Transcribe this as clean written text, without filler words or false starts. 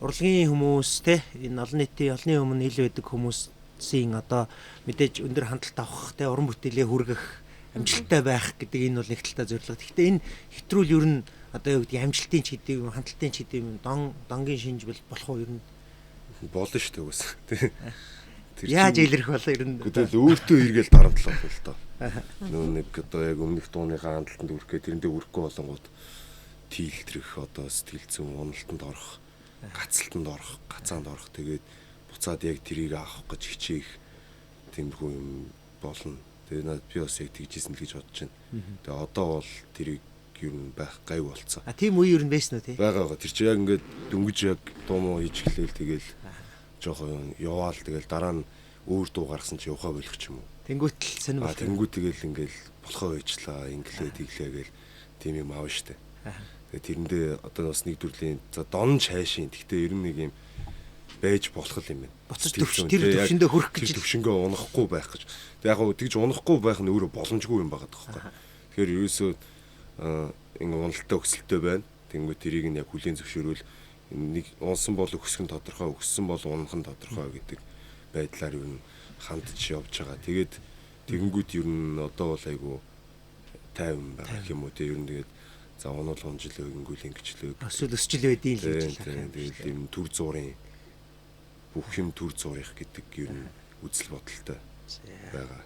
урлагийн хүмүүс те энэ олон нийтийн олонний өмнө ил байдаг хүмүүсийн одоо мэдээж өндөр хандлт авах те уран бүтээлээ хүргэх амжилттай байх гэдэг энэ бол нэг талтай зорилго. Гэхдээ энэ хэтрүүл ер нь одоо юу гэдэг амжилтын ч гэдэг юм хандлтын ч гэдэг юм донгийн шинж болох уу ер нь болно шүү дээ үгүйс. Тэ. Яаж илэрх бол ер нь тэгэл өөртөө эргээл дарамтлах л тоо. Нөө нэг одоо яг өмнөх дууныхаа хандлтанд үрэх гэх тэрэндээ үрэхгүй болонгууд тийлтрэх одоо сэтгэл зүйн уналтанд орох, гацалтанд орох, гацаанд орох тэгээд буцаад яг тэрийг авах гэж хичээх тиймэрхүү юм болно. Тэгээд надад би бас яг тэгжсэн л гэж бодож байна. Тэгээд одоо бол тэрийг ер нь байх гайв болцсон. Тийм үе ер нь байсан уу тий? Байгаа. Тэр чи яг ингээд дөнгөж яг дуу муу хийж эхлээл тэгэл жоохон яваал тэгэл дараа нь өөр дуу гаргасан чи явахаа болох ч юм уу. Тэнгүүтэл сонирм. Тэнгүү тэгэл ингээл болохоо байжлаа, инглээ тэглээ гээл тийм юм аав штэ. Тэгээд тэрэндээ одоо бас нэг төрлийн за дон чайшин. Гэхдээ ер нь нэг юм байж болох юм байна. Буцаж тэр төвшөндөө хүрэх гэж төвшөнгөө унахгүй байх гэж. Тэг яг гоо тэгж унахгүй байх нь өөрөө боломжгүй юм байгаа тоххой. Тэгэхээр ерөөсөө ингээ уналтаа өксөлтөө байна. Тэнгүү тэрийг нь яг хүлийн зөвшөөрвөл нэг унсан бол өксөх нь тодорхой, өкссөн бол унах нь тодорхой гэдэг байдлаар ер нь хандж явж байгаа. Тэгээд тэгэнгүүт ер нь одоо бол айгу тайван байгаа юм уу те ер нь тэгээд за унал унжлөө ингэвэл ингэчлөө. Эсвэл өсчл байдیں۔ Л гэж байна. Тэгээд юм төр зургийн бүх юм төр зурих гэдэг ер нь үзэл бодолтой байгаа.